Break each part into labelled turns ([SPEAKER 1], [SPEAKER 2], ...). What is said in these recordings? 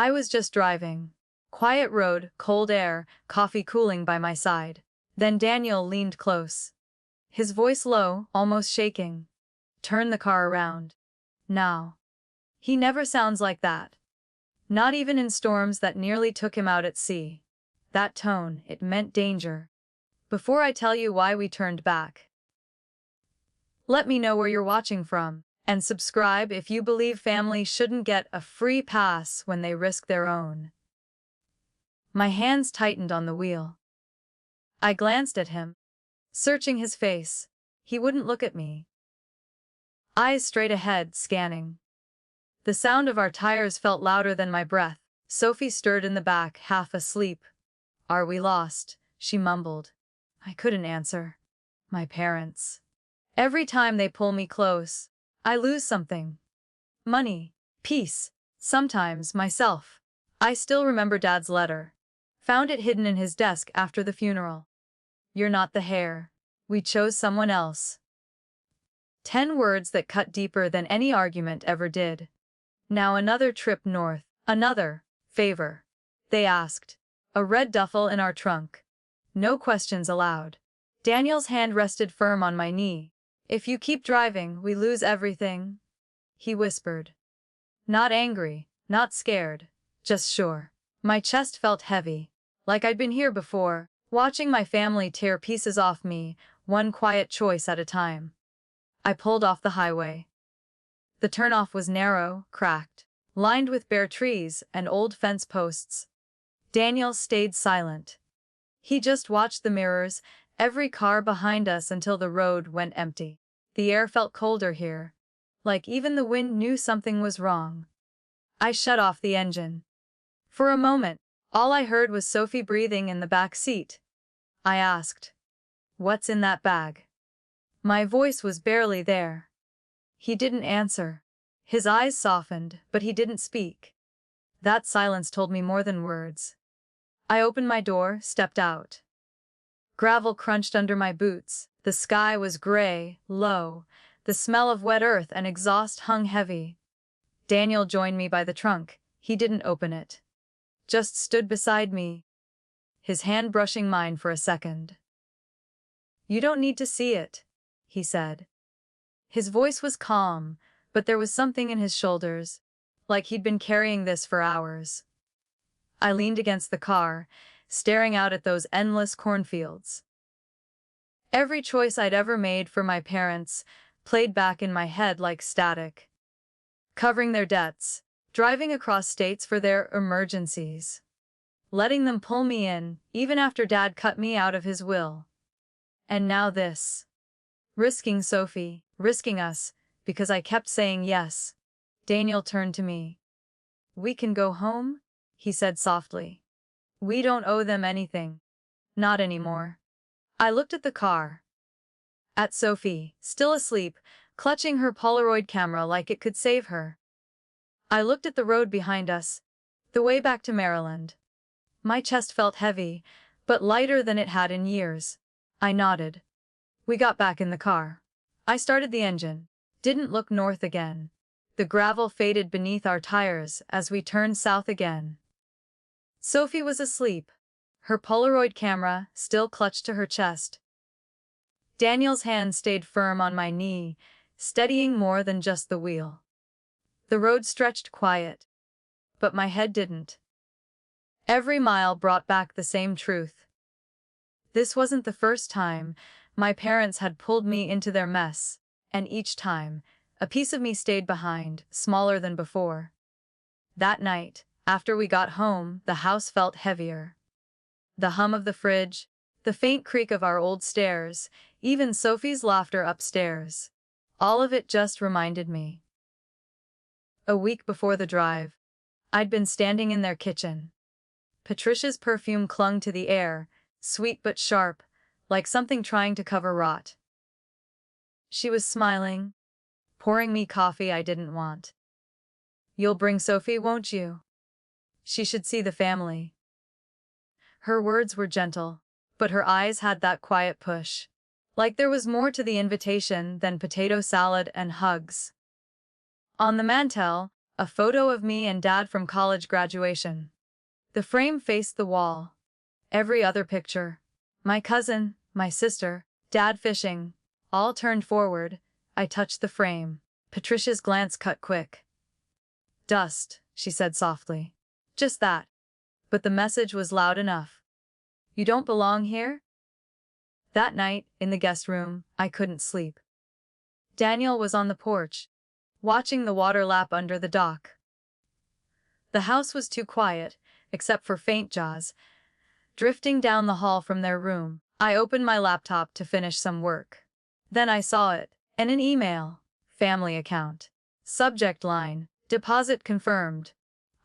[SPEAKER 1] I was just driving. Quiet road, cold air, coffee cooling by my side. Then Daniel leaned close. His voice low, almost shaking. Turn the car around. Now. He never sounds like that. Not even in storms that nearly took him out at sea. That tone, it meant danger. Before I tell you why we turned back, let me know where you're watching from, and subscribe if you believe family shouldn't get a free pass when they risk their own. My hands tightened on the wheel. I glanced at him, searching his face. He wouldn't look at me. Eyes straight ahead, scanning. The sound of our tires felt louder than my breath. Sophie stirred in the back, half asleep. "Are we lost?" she mumbled. I couldn't answer. My parents. Every time they pull me close, I lose something. Money, peace, sometimes myself. I still remember Dad's letter. Found it hidden in his desk after the funeral. "You're not the heir. We chose someone else." 10 words that cut deeper than any argument ever did. Now another trip north, another favor. They asked. A red duffel in our trunk. No questions allowed. Daniel's hand rested firm on my knee. "If you keep driving, we lose everything," he whispered. Not angry, not scared, just sure. My chest felt heavy, like I'd been here before, watching my family tear pieces off me, one quiet choice at a time. I pulled off the highway. The turnoff was narrow, cracked, lined with bare trees and old fence posts. Daniel stayed silent. He just watched the mirrors, every car behind us until the road went empty. The air felt colder here, like even the wind knew something was wrong. I shut off the engine. For a moment, all I heard was Sophie breathing in the back seat. I asked, "What's in that bag?" My voice was barely there. He didn't answer. His eyes softened, but he didn't speak. That silence told me more than words. I opened my door, stepped out. Gravel crunched under my boots. The sky was gray, low. The smell of wet earth and exhaust hung heavy. Daniel joined me by the trunk. He didn't open it. Just stood beside me, his hand brushing mine for a second. "You don't need to see it," he said. His voice was calm, but there was something in his shoulders, like he'd been carrying this for hours. I leaned against the car, staring out at those endless cornfields. Every choice I'd ever made for my parents played back in my head like static. Covering their debts, driving across states for their emergencies, letting them pull me in, even after Dad cut me out of his will. And now this. Risking Sophie, risking us, because I kept saying yes. Daniel turned to me. "We can go home?" he said softly. "We don't owe them anything. Not anymore." I looked at the car. At Sophie, still asleep, clutching her Polaroid camera like it could save her. I looked at the road behind us, the way back to Maryland. My chest felt heavy, but lighter than it had in years. I nodded. We got back in the car. I started the engine. Didn't look north again. The gravel faded beneath our tires as we turned south again. Sophie was asleep, her Polaroid camera still clutched to her chest. Daniel's hand stayed firm on my knee, steadying more than just the wheel. The road stretched quiet, but my head didn't. Every mile brought back the same truth. This wasn't the first time my parents had pulled me into their mess, and each time, a piece of me stayed behind, smaller than before. That night, after we got home, the house felt heavier. The hum of the fridge, the faint creak of our old stairs, even Sophie's laughter upstairs. All of it just reminded me. A week before the drive, I'd been standing in their kitchen. Patricia's perfume clung to the air, sweet but sharp, like something trying to cover rot. She was smiling, pouring me coffee I didn't want. "You'll bring Sophie, won't you? She should see the family." Her words were gentle, but her eyes had that quiet push, like there was more to the invitation than potato salad and hugs. On the mantel, A photo of me and Dad from college graduation. The frame faced the wall. Every other picture, my cousin, my sister, Dad fishing, all turned forward. I touched the frame. Patricia's glance cut quick. "Dust," she said softly. "Just that." But the message was loud enough. "You don't belong here?" That night, in the guest room, I couldn't sleep. Daniel was on the porch, watching the water lap under the dock. The house was too quiet, except for faint jaws drifting down the hall from their room. I opened my laptop to finish some work. Then I saw it, and an email. Family account. Subject line, deposit confirmed.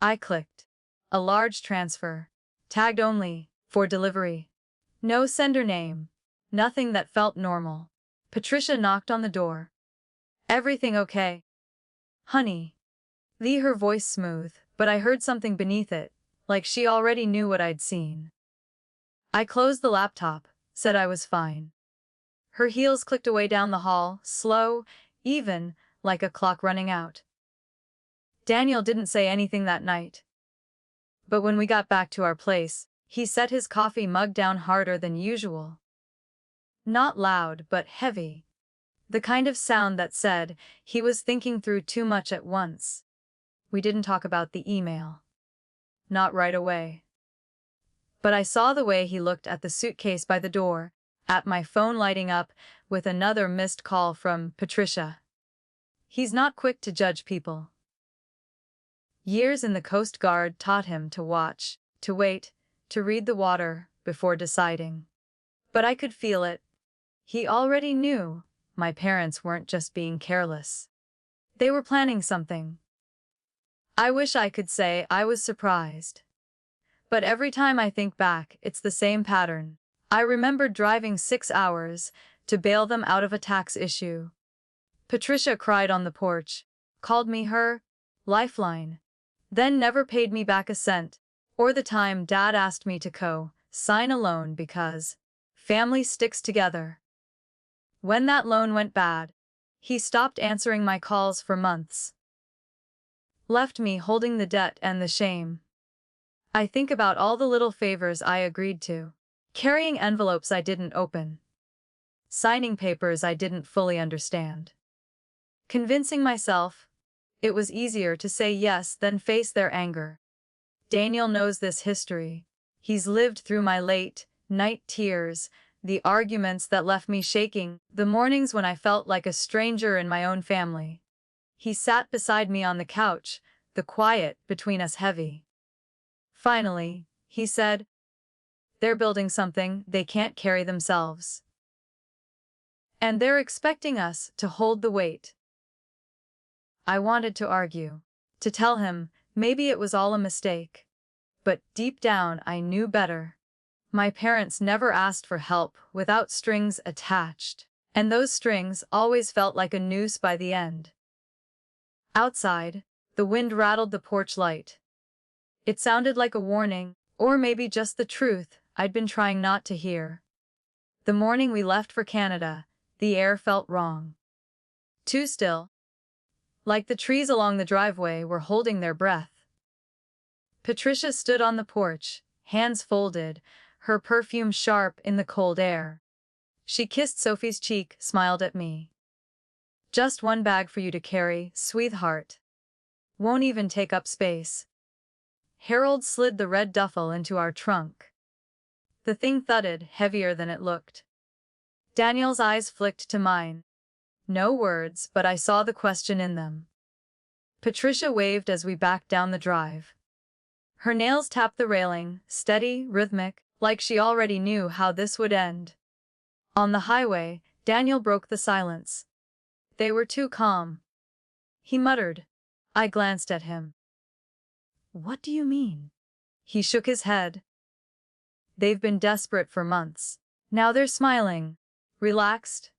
[SPEAKER 1] I clicked. A large transfer. Tagged only, for delivery. No sender name. Nothing that felt normal. Patricia knocked on the door. "Everything okay?" "Honey." Her voice smooth, but I heard something beneath it, like she already knew what I'd seen. I closed the laptop, said I was fine. Her heels clicked away down the hall, slow, even, like a clock running out. Daniel didn't say anything that night. But when we got back to our place, he set his coffee mug down harder than usual. Not loud, but heavy. The kind of sound that said he was thinking through too much at once. We didn't talk about the email. Not right away. But I saw the way he looked at the suitcase by the door, at my phone lighting up with another missed call from Patricia. He's not quick to judge people. Years in the Coast Guard taught him to watch, to wait, to read the water before deciding. But I could feel it. He already knew my parents weren't just being careless. They were planning something. I wish I could say I was surprised. But every time I think back, it's the same pattern. I remember driving 6 hours to bail them out of a tax issue. Patricia cried on the porch, called me her lifeline, then never paid me back a cent, or the time Dad asked me to co-sign a loan because family sticks together. When that loan went bad, he stopped answering my calls for months. Left me holding the debt and the shame. I think about all the little favors I agreed to. Carrying envelopes I didn't open. Signing papers I didn't fully understand. Convincing myself it was easier to say yes than face their anger. Daniel knows this history. He's lived through my late-night tears, the arguments that left me shaking, the mornings when I felt like a stranger in my own family. He sat beside me on the couch, the quiet between us heavy. Finally, he said, "They're building something they can't carry themselves. And they're expecting us to hold the weight." I wanted to argue, to tell him maybe it was all a mistake. But deep down I knew better. My parents never asked for help without strings attached, and those strings always felt like a noose by the end. Outside, the wind rattled the porch light. It sounded like a warning, or maybe just the truth I'd been trying not to hear. The morning we left for Canada, the air felt wrong. Too still. Like the trees along the driveway were holding their breath. Patricia stood on the porch, hands folded, her perfume sharp in the cold air. She kissed Sophie's cheek, smiled at me. "Just one bag for you to carry, sweetheart. Won't even take up space." Harold slid the red duffel into our trunk. The thing thudded, heavier than it looked. Daniel's eyes flicked to mine. No words, but I saw the question in them. Patricia waved as we backed down the drive. Her nails tapped the railing, steady, rhythmic, like she already knew how this would end. On the highway, Daniel broke the silence. They were too calm. He muttered. I glanced at him. "What do you mean?" He shook his head. "They've been desperate for months. Now they're smiling, relaxed.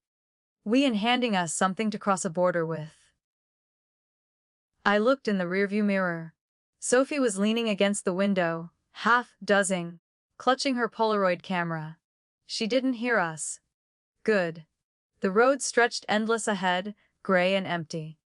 [SPEAKER 1] And handing us something to cross a border with." I looked in the rearview mirror. Sophie was leaning against the window, half dozing, clutching her Polaroid camera. She didn't hear us. Good. The road stretched endless ahead, gray and empty.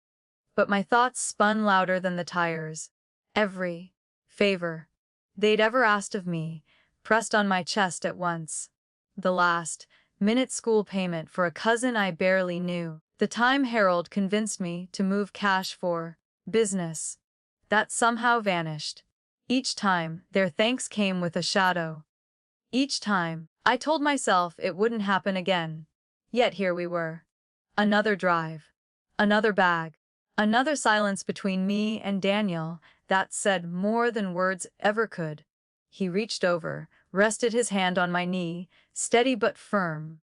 [SPEAKER 1] but my thoughts spun louder than the tires. Every favor they'd ever asked of me pressed on my chest at once. The last-minute school payment for a cousin I barely knew. The time Harold convinced me to move cash for business. That somehow vanished. Each time, their thanks came with a shadow. Each time, I told myself it wouldn't happen again. Yet here we were. Another drive. Another bag. Another silence between me and Daniel that said more than words ever could. He reached over, rested his hand on my knee, steady but firm.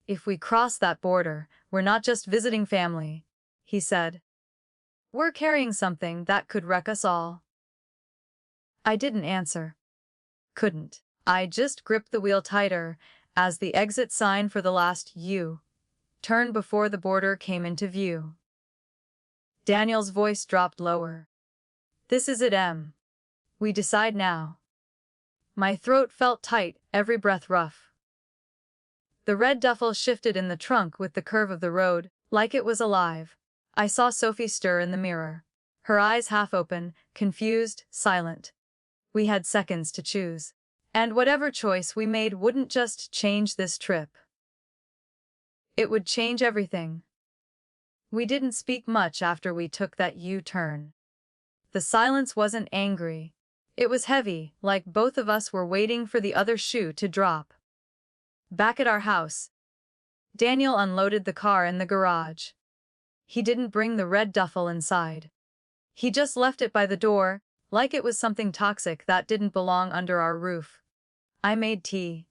[SPEAKER 1] "If we cross that border, we're not just visiting family," he said. "We're carrying something that could wreck us all." I didn't answer. Couldn't. I just gripped the wheel tighter as the exit sign for the last U-turn before the border came into view. Daniel's voice dropped lower. "This is it, Em. We decide now." My throat felt tight, every breath rough. The red duffel shifted in the trunk with the curve of the road, like it was alive. I saw Sophie stir in the mirror. Her eyes half open, confused, silent. We had seconds to choose. And whatever choice we made wouldn't just change this trip. It would change everything. We didn't speak much after we took that U-turn. The silence wasn't angry. It was heavy, like both of us were waiting for the other shoe to drop. Back at our house, Daniel unloaded the car in the garage. He didn't bring the red duffel inside. He just left it by the door, like it was something toxic that didn't belong under our roof. I made tea.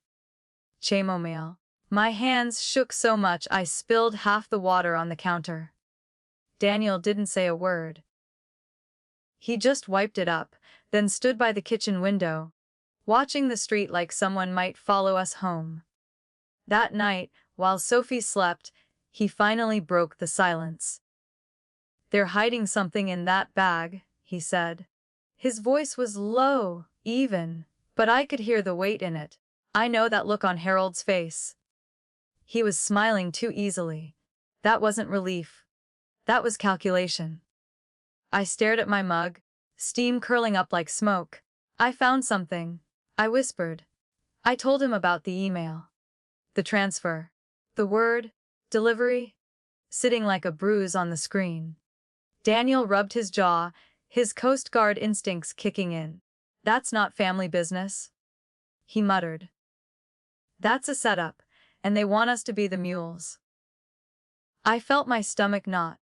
[SPEAKER 1] Chamomile. My hands shook so much I spilled half the water on the counter. Daniel didn't say a word. He just wiped it up, then stood by the kitchen window, watching the street like someone might follow us home. That night, while Sophie slept, he finally broke the silence. "They're hiding something in that bag," he said. His voice was low, even, but I could hear the weight in it. I know that look on Harold's face. He was smiling too easily. That wasn't relief. That was calculation. I stared at my mug, steam curling up like smoke. "I found something," I whispered. I told him about the email. The transfer. The word, delivery, sitting like a bruise on the screen. Daniel rubbed his jaw, his Coast Guard instincts kicking in. "That's not family business," he muttered. "That's a setup, and they want us to be the mules." I felt my stomach knot.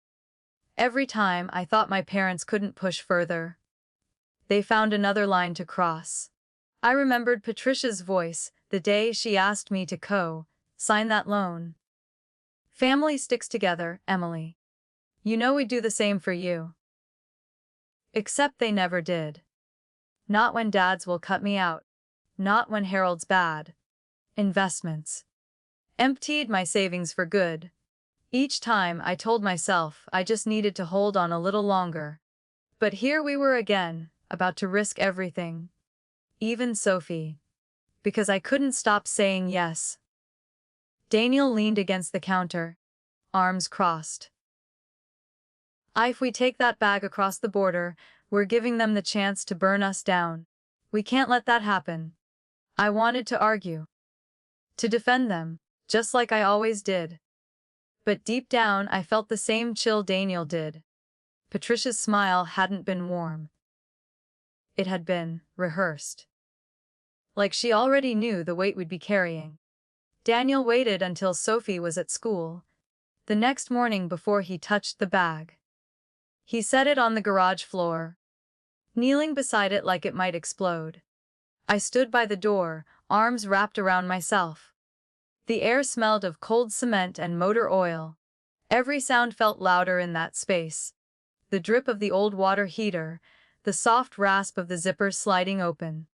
[SPEAKER 1] Every time I thought my parents couldn't push further, they found another line to cross. I remembered Patricia's voice the day she asked me to co-sign that loan. "Family sticks together, Emily. You know we'd do the same for you." Except they never did. Not when Dad's will cut me out. Not when Harold's bad investments emptied my savings for good. Each time I told myself I just needed to hold on a little longer. But here we were again, about to risk everything. Even Sophie. Because I couldn't stop saying yes. Daniel leaned against the counter, arms crossed. "If we take that bag across the border, we're giving them the chance to burn us down. We can't let that happen." I wanted to argue. To defend them, just like I always did. But deep down I felt the same chill Daniel did. Patricia's smile hadn't been warm. It had been rehearsed. Like she already knew the weight we'd be carrying. Daniel waited until Sophie was at school, the next morning before he touched the bag. He set it on the garage floor, kneeling beside it like it might explode. I stood by the door, arms wrapped around myself. The air smelled of cold cement and motor oil. Every sound felt louder in that space. The drip of the old water heater, the soft rasp of the zipper sliding open.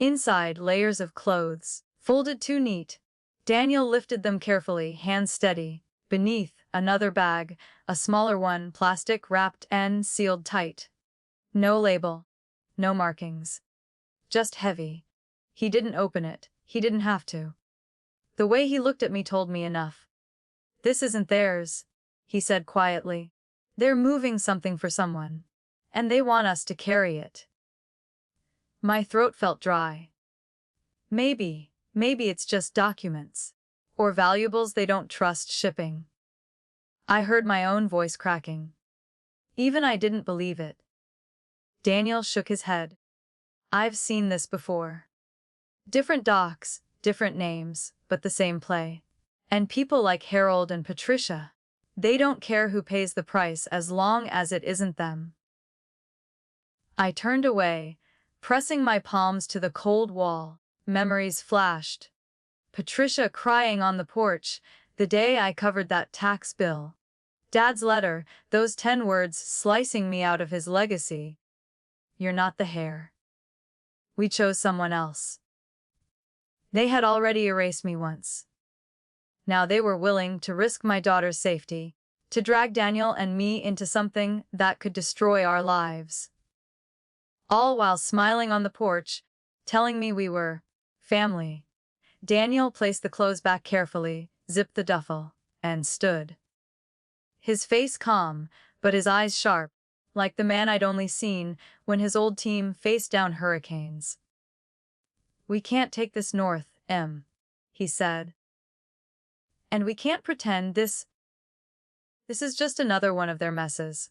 [SPEAKER 1] Inside, layers of clothes, folded too neat. Daniel lifted them carefully, hands steady. Beneath, another bag, a smaller one, plastic wrapped and sealed tight. No label. No markings. Just heavy. He didn't open it. He didn't have to. The way he looked at me told me enough. "This isn't theirs," he said quietly. They're moving something for someone, and they want us to carry it. My throat felt dry. Maybe it's just documents. Or valuables they don't trust shipping. I heard my own voice cracking. Even I didn't believe it. Daniel shook his head. I've seen this before. Different docks, different names, but the same play. And people like Harold and Patricia, they don't care who pays the price as long as it isn't them. I turned away, pressing my palms to the cold wall. Memories flashed. Patricia crying on the porch, the day I covered that tax bill. Dad's letter, those 10 words slicing me out of his legacy. You're not the heir. We chose someone else. They had already erased me once. Now they were willing to risk my daughter's safety, to drag Daniel and me into something that could destroy our lives. All while smiling on the porch, telling me we were family. Daniel placed the clothes back carefully, zipped the duffel, and stood. His face calm, but his eyes sharp, like the man I'd only seen when his old team faced down hurricanes. We can't take this north, Em, he said. And we can't pretend this is just another one of their messes.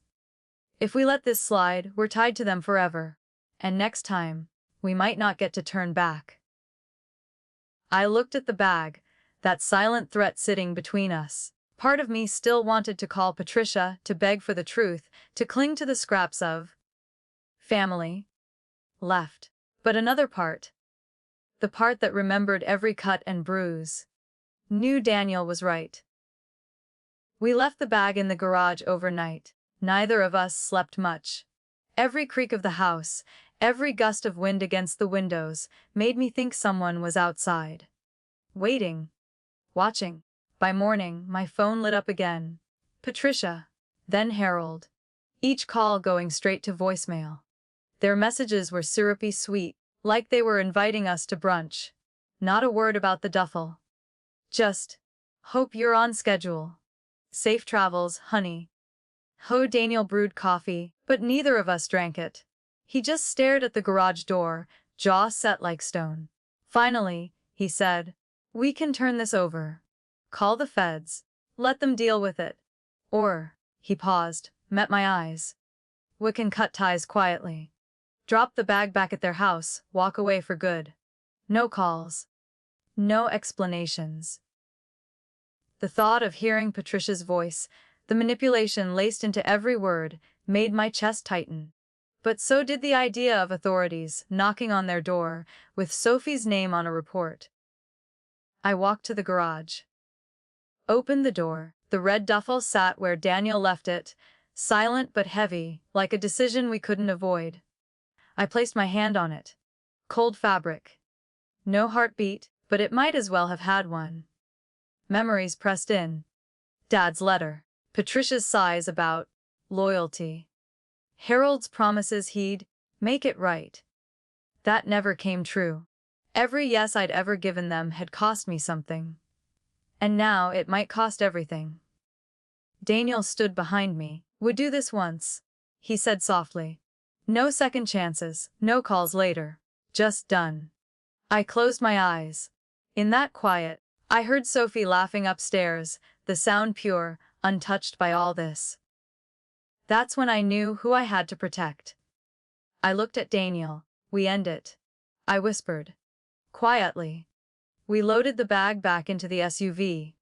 [SPEAKER 1] If we let this slide, we're tied to them forever. And next time, we might not get to turn back. I looked at the bag, that silent threat sitting between us. Part of me still wanted to call Patricia, to beg for the truth, to cling to the scraps of family left. But another part, the part that remembered every cut and bruise, knew Daniel was right. We left the bag in the garage overnight. Neither of us slept much. Every creak of the house, every gust of wind against the windows, made me think someone was outside. Waiting. Watching. By morning, my phone lit up again. Patricia. Then Harold. Each call going straight to voicemail. Their messages were syrupy sweet, like they were inviting us to brunch. Not a word about the duffel. Just, hope you're on schedule. Safe travels, honey. Daniel brewed coffee, but neither of us drank it. He just stared at the garage door, jaw set like stone. Finally, he said, we can turn this over. Call the feds. Let them deal with it. Or, he paused, met my eyes. We can cut ties quietly. Drop the bag back at their house, walk away for good. No calls. No explanations. The thought of hearing Patricia's voice, the manipulation laced into every word, made my chest tighten. But so did the idea of authorities knocking on their door, with Sophie's name on a report. I walked to the garage. Opened the door. The red duffel sat where Daniel left it, silent but heavy, like a decision we couldn't avoid. I placed my hand on it. Cold fabric. No heartbeat, but it might as well have had one. Memories pressed in. Dad's letter. Patricia's sighs about loyalty. Harold's promises he'd make it right. That never came true. Every yes I'd ever given them had cost me something. And now it might cost everything. Daniel stood behind me. Would do this once, he said softly. No second chances, no calls later. Just done. I closed my eyes. In that quiet, I heard Sophie laughing upstairs, the sound pure, untouched by all this. That's when I knew who I had to protect. I looked at Daniel. We end it. I whispered. Quietly. We loaded the bag back into the SUV.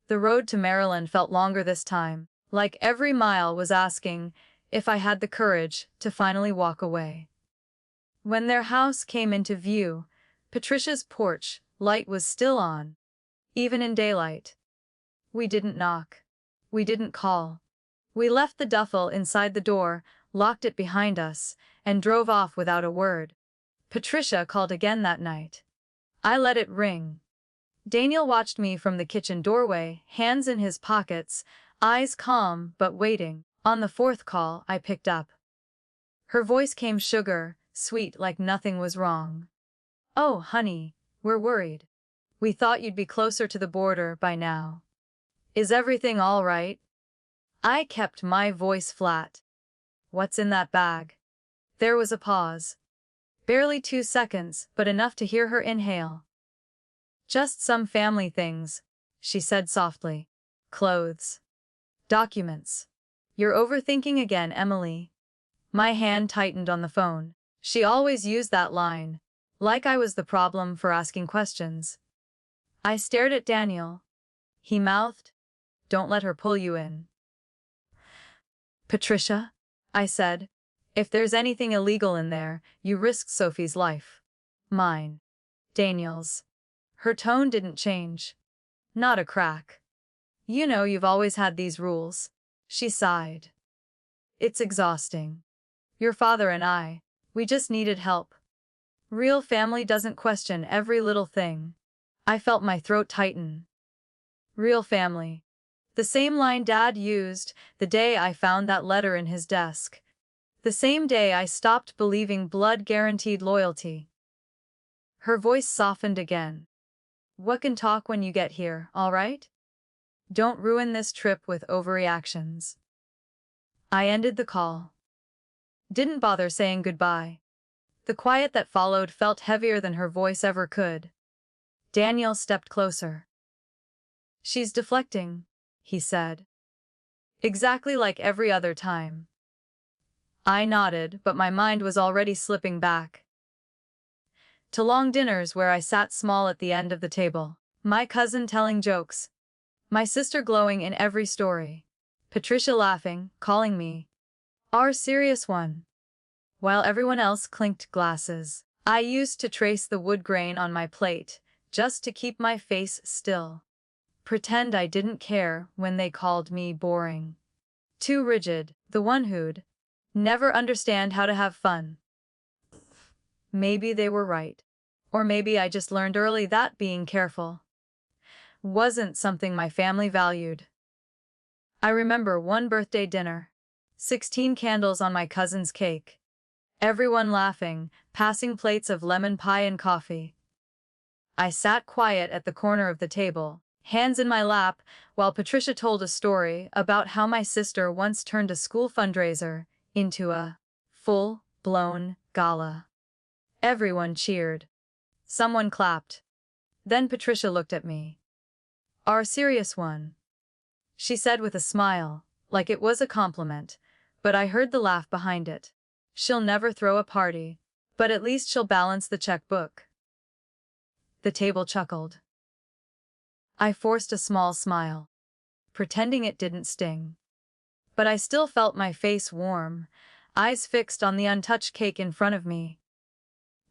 [SPEAKER 1] The road to Maryland felt longer this time, like every mile was asking if I had the courage to finally walk away. When their house came into view, Patricia's porch light was still on, even in daylight. We didn't knock. We didn't call. We left the duffel inside the door, locked it behind us, and drove off without a word. Patricia called again that night. I let it ring. Daniel watched me from the kitchen doorway, hands in his pockets, eyes calm but waiting. On the fourth call, I picked up. Her voice came sweet like nothing was wrong. Oh, honey, we're worried. We thought you'd be closer to the border by now. Is everything all right? I kept my voice flat. What's in that bag? There was a pause. Barely 2 seconds, but enough to hear her inhale. Just some family things, she said softly. Clothes. Documents. You're overthinking again, Emily. My hand tightened on the phone. She always used that line, like I was the problem for asking questions. I stared at Daniel. He mouthed, "Don't let her pull you in." "Patricia," I said, "if there's anything illegal in there, you risk Sophie's life. Mine. Daniel's." Her tone didn't change. Not a crack. "You know you've always had these rules." She sighed. "It's exhausting. Your father and I, we just needed help. Real family doesn't question every little thing." I felt my throat tighten. Real family. The same line Dad used the day I found that letter in his desk. The same day I stopped believing blood-guaranteed loyalty. Her voice softened again. "We can talk when you get here, all right? Don't ruin this trip with overreactions." I ended the call. Didn't bother saying goodbye. The quiet that followed felt heavier than her voice ever could. Daniel stepped closer. "She's deflecting," he said. "Exactly like every other time." I nodded, but my mind was already slipping back to long dinners where I sat small at the end of the table, my cousin telling jokes, my sister glowing in every story, Patricia laughing, calling me our serious one, while everyone else clinked glasses. I used to trace the wood grain on my plate, just to keep my face still. Pretend I didn't care when they called me boring. Too rigid, the one who'd never understand how to have fun. Maybe they were right. Or maybe I just learned early that being careful wasn't something my family valued. I remember one birthday dinner. 16 candles on my cousin's cake. Everyone laughing, passing plates of lemon pie and coffee. I sat quiet at the corner of the table, hands in my lap, while Patricia told a story about how my sister once turned a school fundraiser into a full-blown gala. Everyone cheered. Someone clapped. Then Patricia looked at me. "Our serious one," she said with a smile, like it was a compliment, but I heard the laugh behind it. "She'll never throw a party, but at least she'll balance the checkbook." The table chuckled. I forced a small smile, pretending it didn't sting. But I still felt my face warm, eyes fixed on the untouched cake in front of me.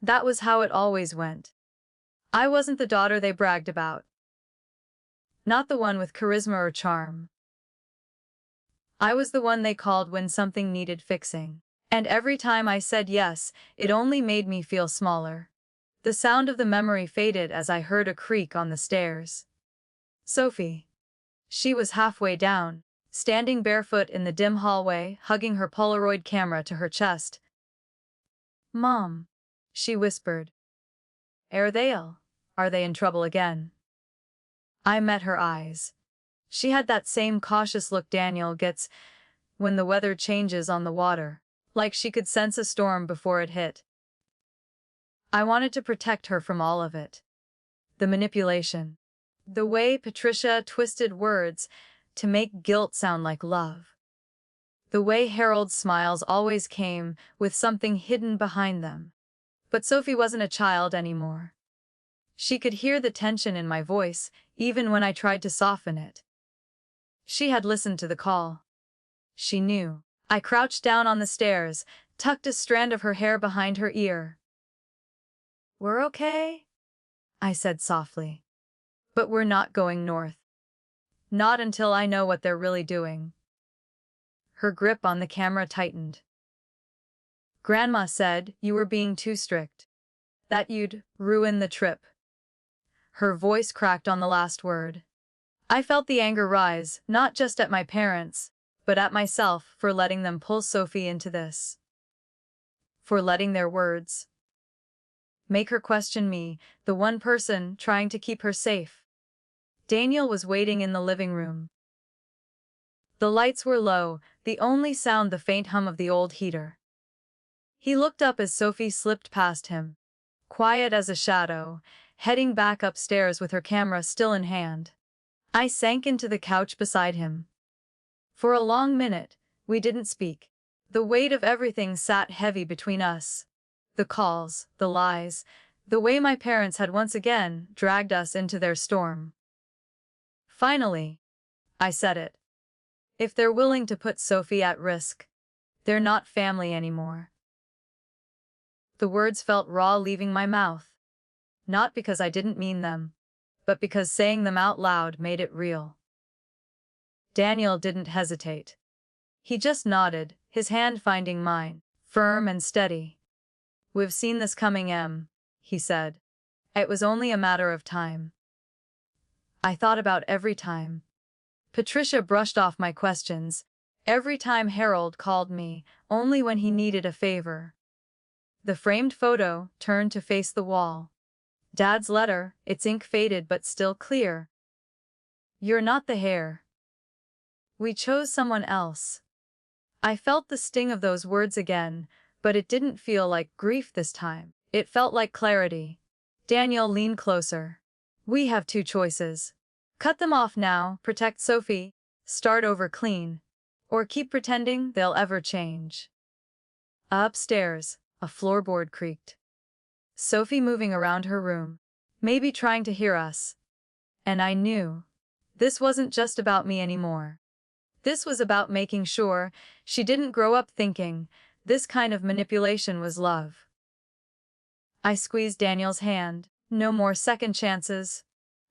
[SPEAKER 1] That was how it always went. I wasn't the daughter they bragged about. Not the one with charisma or charm. I was the one they called when something needed fixing. And every time I said yes, it only made me feel smaller. The sound of the memory faded as I heard a creak on the stairs. Sophie. She was halfway down, standing barefoot in the dim hallway, hugging her Polaroid camera to her chest. "Mom," she whispered. "Are they ill? Are they in trouble again?" I met her eyes. She had that same cautious look Daniel gets when the weather changes on the water, like she could sense a storm before it hit. I wanted to protect her from all of it. The manipulation. The way Patricia twisted words to make guilt sound like love. The way Harold's smiles always came with something hidden behind them. But Sophie wasn't a child anymore. She could hear the tension in my voice, even when I tried to soften it. She had listened to the call. She knew. I crouched down on the stairs, tucked a strand of her hair behind her ear. "We're okay," I said softly. "But we're not going north. Not until I know what they're really doing." Her grip on the camera tightened. "Grandma said you were being too strict. That you'd ruin the trip." Her voice cracked on the last word. I felt the anger rise, not just at my parents, but at myself for letting them pull Sophie into this. For letting their words make her question me, the one person trying to keep her safe. Daniel was waiting in the living room. The lights were low, the only sound the faint hum of the old heater. He looked up as Sophie slipped past him, quiet as a shadow, heading back upstairs with her camera still in hand. I sank into the couch beside him. For a long minute, we didn't speak. The weight of everything sat heavy between us. The calls, the lies, the way my parents had once again dragged us into their storm. Finally, I said it. If they're willing to put Sophie at risk, they're not family anymore. The words felt raw leaving my mouth. Not because I didn't mean them, but because saying them out loud made it real. Daniel didn't hesitate. He just nodded, his hand finding mine, firm and steady. "We've seen this coming, Em," he said. "It was only a matter of time." I thought about every time Patricia brushed off my questions, every time Harold called me, only when he needed a favor. The framed photo turned to face the wall. Dad's letter, its ink faded but still clear. "You're not the heir. We chose someone else." I felt the sting of those words again, but it didn't feel like grief this time. It felt like clarity. Daniel leaned closer. "We have two choices. Cut them off now, protect Sophie, start over clean, or keep pretending they'll ever change." Upstairs, a floorboard creaked. Sophie moving around her room, maybe trying to hear us. And I knew this wasn't just about me anymore. This was about making sure she didn't grow up thinking this kind of manipulation was love. I squeezed Daniel's hand. "No more second chances,"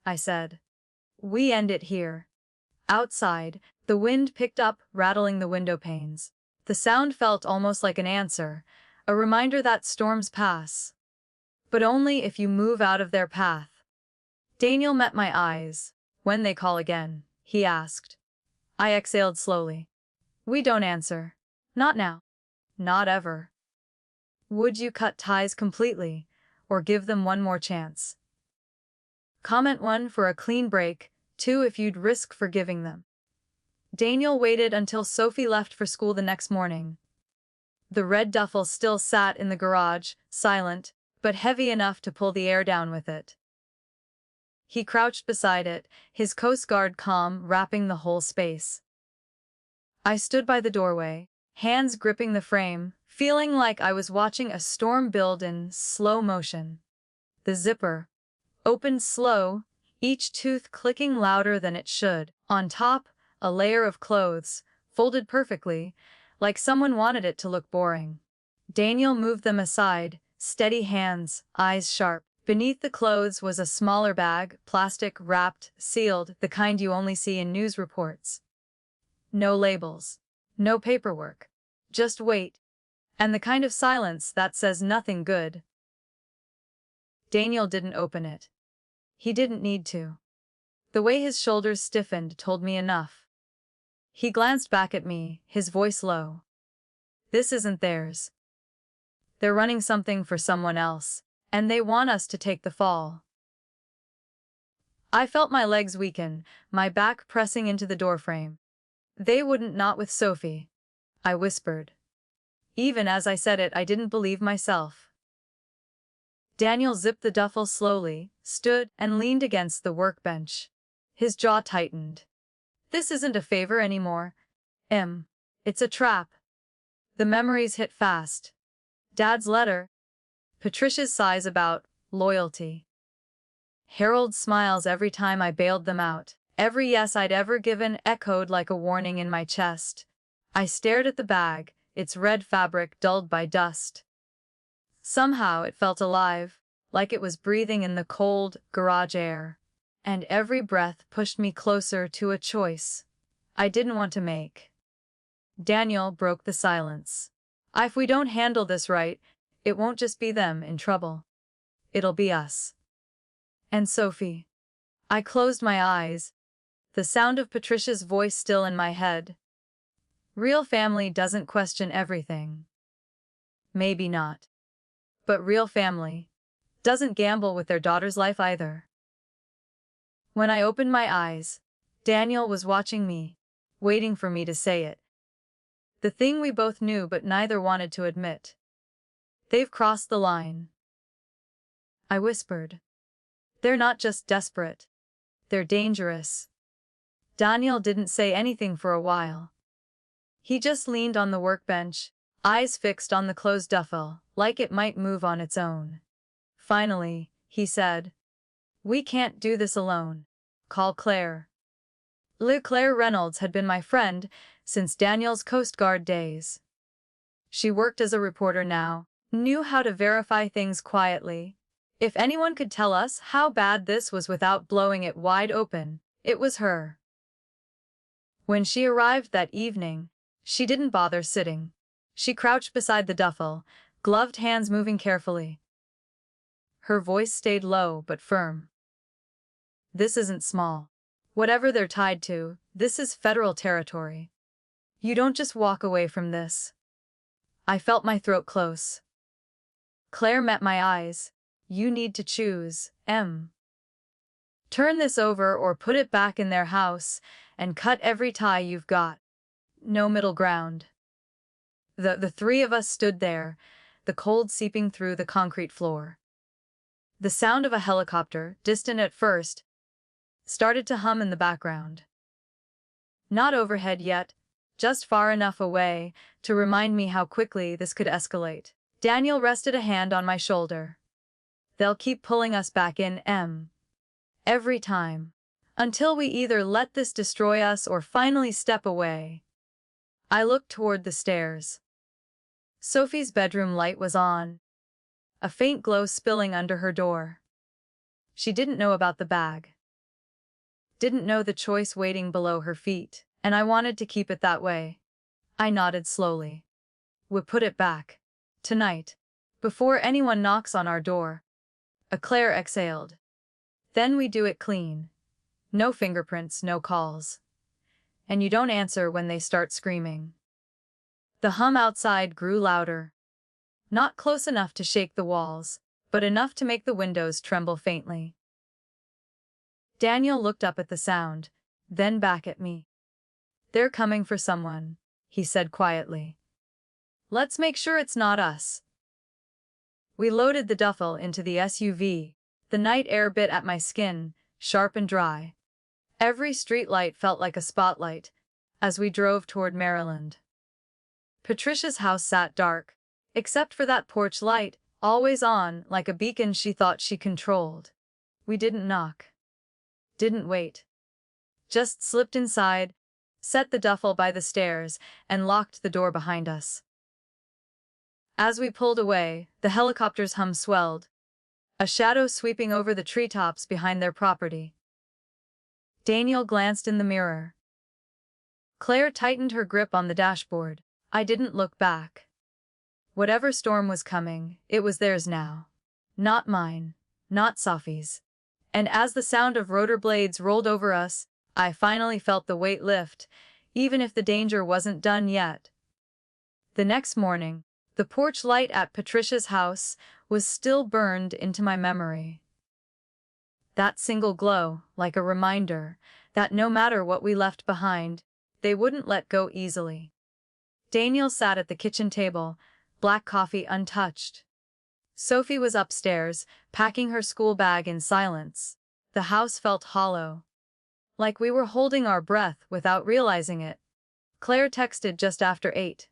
[SPEAKER 1] I said. "We end it here." Outside, the wind picked up, rattling the window panes. The sound felt almost like an answer, a reminder that storms pass. But only if you move out of their path. Daniel met my eyes. "When they call again?" he asked. I exhaled slowly. "We don't answer. Not now. Not ever." "Would you cut ties completely, or give them one more chance?" Comment 1 for a clean break, 2 if you'd risk forgiving them. Daniel waited until Sophie left for school the next morning. The red duffel still sat in the garage, silent, but heavy enough to pull the air down with it. He crouched beside it, his Coast Guard calm wrapping the whole space. I stood by the doorway, hands gripping the frame, feeling like I was watching a storm build in slow motion. The zipper opened slow, each tooth clicking louder than it should. On top, a layer of clothes, folded perfectly, like someone wanted it to look boring. Daniel moved them aside, steady hands, eyes sharp. Beneath the clothes was a smaller bag, plastic, wrapped, sealed, the kind you only see in news reports. No labels. No paperwork. Just weight. And the kind of silence that says nothing good. Daniel didn't open it. He didn't need to. The way his shoulders stiffened told me enough. He glanced back at me, his voice low. "This isn't theirs. They're running something for someone else, and they want us to take the fall." I felt my legs weaken, my back pressing into the doorframe. "They wouldn't, not with Sophie," I whispered. Even as I said it, I didn't believe myself. Daniel zipped the duffel slowly, stood, and leaned against the workbench. His jaw tightened. "This isn't a favor anymore, Em. It's a trap." The memories hit fast. Dad's letter. Patricia's sighs about loyalty. Harold's smiles every time I bailed them out. Every yes I'd ever given echoed like a warning in my chest. I stared at the bag, its red fabric dulled by dust. Somehow it felt alive, like it was breathing in the cold, garage air. And every breath pushed me closer to a choice I didn't want to make. Daniel broke the silence. "If we don't handle this right, it won't just be them in trouble. It'll be us. And Sophie." I closed my eyes, the sound of Patricia's voice still in my head. Real family doesn't question everything. Maybe not. But real family doesn't gamble with their daughter's life either. When I opened my eyes, Daniel was watching me, waiting for me to say it. The thing we both knew but neither wanted to admit. They've crossed the line. I whispered. They're not just desperate. They're dangerous. Daniel didn't say anything for a while. He just leaned on the workbench, eyes fixed on the closed duffel, like it might move on its own. Finally, he said, "We can't do this alone. Call Claire." Claire Reynolds had been my friend since Daniel's Coast Guard days. She worked as a reporter now, knew how to verify things quietly. If anyone could tell us how bad this was without blowing it wide open, it was her. When she arrived that evening, she didn't bother sitting. She crouched beside the duffel, gloved hands moving carefully. Her voice stayed low but firm. "This isn't small. Whatever they're tied to, this is federal territory. You don't just walk away from this." I felt my throat close. Claire met my eyes. "You need to choose, M. Turn this over or put it back in their house and cut every tie you've got. No middle ground." The three of us stood there, the cold seeping through the concrete floor. The sound of a helicopter, distant at first, started to hum in the background. Not overhead yet, just far enough away to remind me how quickly this could escalate. Daniel rested a hand on my shoulder. "They'll keep pulling us back in, M. Every time. Until we either let this destroy us or finally step away." I looked toward the stairs. Sophie's bedroom light was on, a faint glow spilling under her door. She didn't know about the bag. Didn't know the choice waiting below her feet, and I wanted to keep it that way. I nodded slowly. "We'll put it back. Tonight. Before anyone knocks on our door." Claire exhaled. "Then we do it clean. No fingerprints, no calls. And you don't answer when they start screaming." The hum outside grew louder. Not close enough to shake the walls, but enough to make the windows tremble faintly. Daniel looked up at the sound, then back at me. "They're coming for someone," he said quietly. "Let's make sure it's not us." We loaded the duffel into the SUV. The night air bit at my skin, sharp and dry. Every streetlight felt like a spotlight as we drove toward Maryland. Patricia's house sat dark, except for that porch light, always on like a beacon she thought she controlled. We didn't knock. Didn't wait. Just slipped inside, set the duffel by the stairs, and locked the door behind us. As we pulled away, the helicopter's hum swelled, a shadow sweeping over the treetops behind their property. Daniel glanced in the mirror. Claire tightened her grip on the dashboard. I didn't look back. Whatever storm was coming, it was theirs now. Not mine, not Sophie's. And as the sound of rotor blades rolled over us, I finally felt the weight lift, even if the danger wasn't done yet. The next morning, the porch light at Patricia's house was still burned into my memory. That single glow, like a reminder that no matter what we left behind, they wouldn't let go easily. Daniel sat at the kitchen table, black coffee untouched. Sophie was upstairs, packing her school bag in silence. The house felt hollow, like we were holding our breath without realizing it. Claire texted just after 8.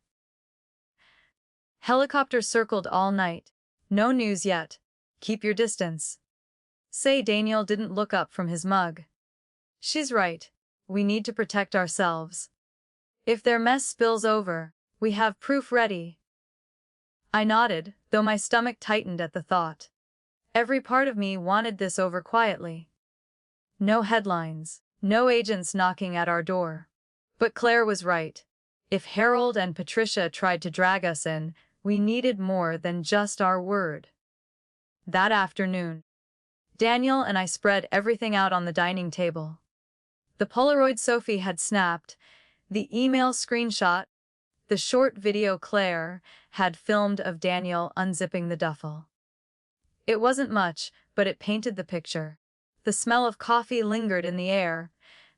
[SPEAKER 1] "Helicopter circled all night. No news yet. Keep your distance." Daniel didn't look up from his mug. "She's right. We need to protect ourselves. If their mess spills over, we have proof ready." I nodded, though my stomach tightened at the thought. Every part of me wanted this over quietly. No headlines, no agents knocking at our door. But Claire was right. If Harold and Patricia tried to drag us in, we needed more than just our word. That afternoon, Daniel and I spread everything out on the dining table. The Polaroid Sophie had snapped, the email screenshot, the short video Claire had filmed of Daniel unzipping the duffel. It wasn't much, but it painted the picture. The smell of coffee lingered in the air,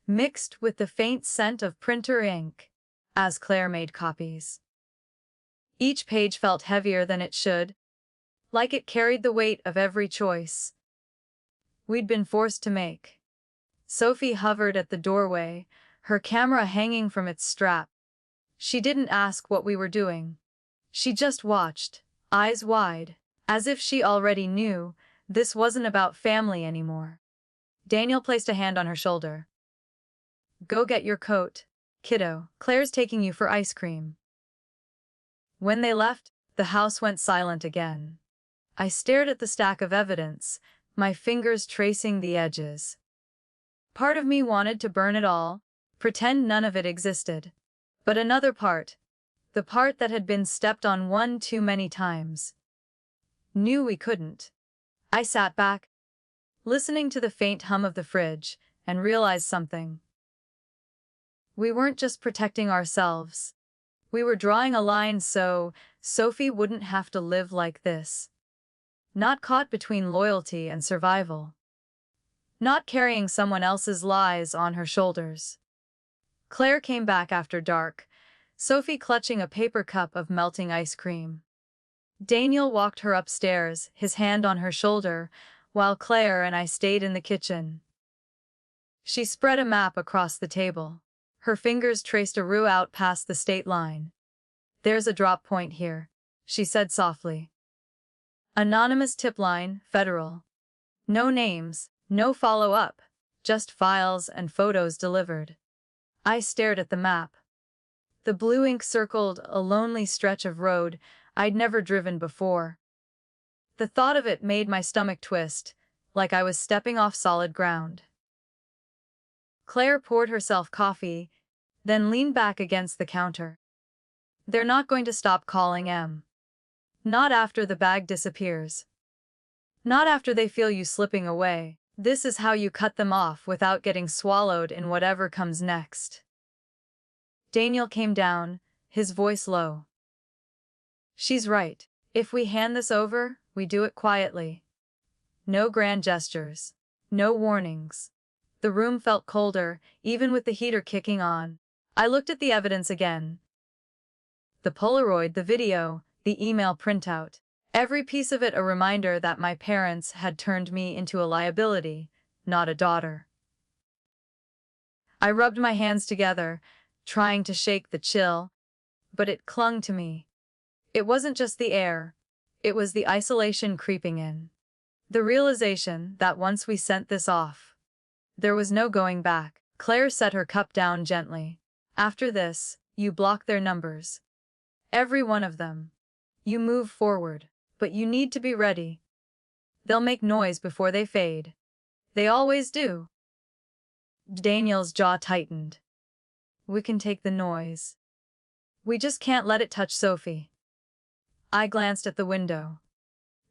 [SPEAKER 1] mixed with the faint scent of printer ink, as Claire made copies. Each page felt heavier than it should, like it carried the weight of every choice we'd been forced to make. Sophie hovered at the doorway, her camera hanging from its strap. She didn't ask what we were doing. She just watched, eyes wide, as if she already knew this wasn't about family anymore. Daniel placed a hand on her shoulder. "Go get your coat, kiddo. Claire's taking you for ice cream." When they left, the house went silent again. I stared at the stack of evidence, my fingers tracing the edges. Part of me wanted to burn it all, pretend none of it existed. But another part, the part that had been stepped on one too many times, knew we couldn't. I sat back, listening to the faint hum of the fridge, and realized something. We weren't just protecting ourselves. We were drawing a line so Sophie wouldn't have to live like this. Not caught between loyalty and survival. Not carrying someone else's lies on her shoulders. Claire came back after dark, Sophie clutching a paper cup of melting ice cream. Daniel walked her upstairs, his hand on her shoulder, while Claire and I stayed in the kitchen. She spread a map across the table. Her fingers traced a route out past the state line. "There's a drop point here," she said softly. "Anonymous tip line, federal. No names, no follow-up, just files and photos delivered." I stared at the map. The blue ink circled a lonely stretch of road I'd never driven before. The thought of it made my stomach twist, like I was stepping off solid ground. Claire poured herself coffee, then leaned back against the counter. "They're not going to stop calling Em. Not after the bag disappears. Not after they feel you slipping away. This is how you cut them off without getting swallowed in whatever comes next." Daniel came down, his voice low. "She's right. If we hand this over, we do it quietly. No grand gestures. No warnings." The room felt colder, even with the heater kicking on. I looked at the evidence again. The Polaroid, the video, the email printout. Every piece of it a reminder that my parents had turned me into a liability, not a daughter. I rubbed my hands together, trying to shake the chill, but it clung to me. It wasn't just the air, it was the isolation creeping in. The realization that once we sent this off, there was no going back. Claire set her cup down gently. "After this, you block their numbers. Every one of them. You move forward, but you need to be ready. They'll make noise before they fade. They always do." Daniel's jaw tightened. "We can take the noise. We just can't let it touch Sophie." I glanced at the window.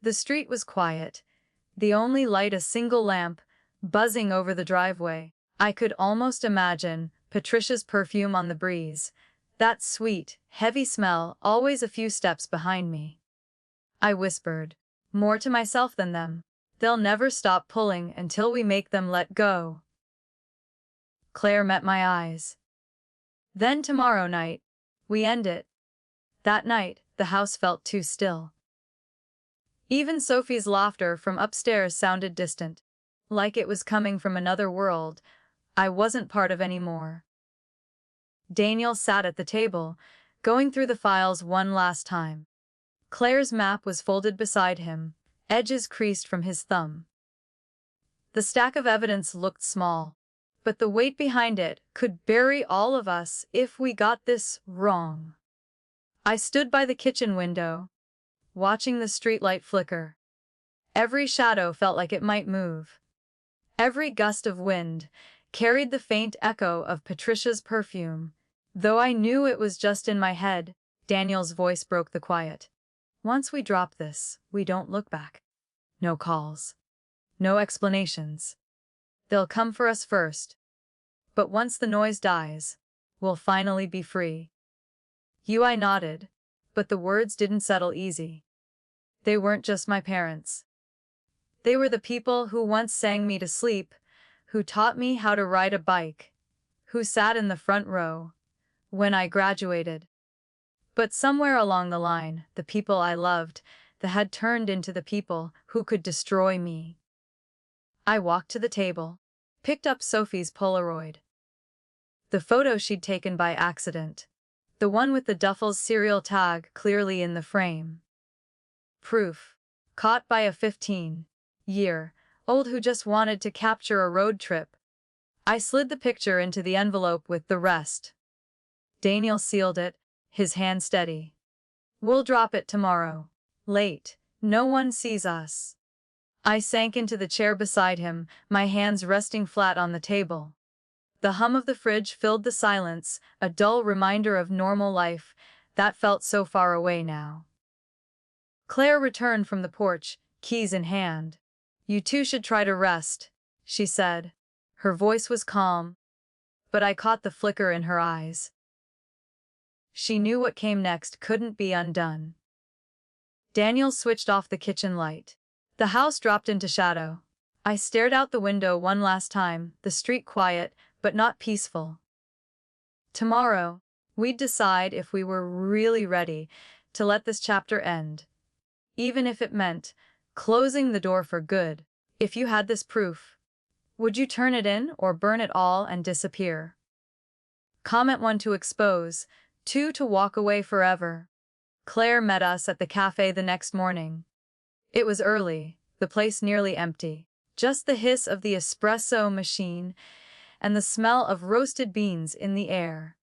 [SPEAKER 1] The street was quiet, the only light a single lamp, buzzing over the driveway. I could almost imagine Patricia's perfume on the breeze, that sweet, heavy smell always a few steps behind me. I whispered, more to myself than them, "They'll never stop pulling until we make them let go." Claire met my eyes. "Then tomorrow night, we end it." That night, the house felt too still. Even Sophie's laughter from upstairs sounded distant, like it was coming from another world I wasn't part of anymore. Daniel sat at the table, going through the files one last time. Claire's map was folded beside him, edges creased from his thumb. The stack of evidence looked small, but the weight behind it could bury all of us if we got this wrong. I stood by the kitchen window, watching the streetlight flicker. Every shadow felt like it might move. Every gust of wind carried the faint echo of Patricia's perfume. Though I knew it was just in my head, Daniel's voice broke the quiet. "Once we drop this, we don't look back. No calls. No explanations. They'll come for us first. But once the noise dies, we'll finally be free." I nodded, but the words didn't settle easy. They weren't just my parents. They were the people who once sang me to sleep, who taught me how to ride a bike, who sat in the front row when I graduated. But somewhere along the line, the people I loved that had turned into the people who could destroy me. I walked to the table, picked up Sophie's Polaroid. The photo she'd taken by accident. The one with the duffel's serial tag clearly in the frame. Proof. Caught by a 15-year-old who just wanted to capture a road trip. I slid the picture into the envelope with the rest. Daniel sealed it, his hand steady. We'll drop it tomorrow. Late. No one sees us. I sank into the chair beside him, my hands resting flat on the table. The hum of the fridge filled the silence, a dull reminder of normal life that felt so far away now. Claire returned from the porch, keys in hand. You two should try to rest, she said. Her voice was calm, but I caught the flicker in her eyes. She knew what came next couldn't be undone. Daniel switched off the kitchen light. The house dropped into shadow. I stared out the window one last time, the street quiet, but not peaceful. Tomorrow, we'd decide if we were really ready to let this chapter end. Even if it meant closing the door for good. If you had this proof, would you turn it in or burn it all and disappear? Comment 1 to expose, 2 to walk away forever. Claire met us at the cafe the next morning. It was early, the place nearly empty. Just the hiss of the espresso machine and the smell of roasted beans in the air.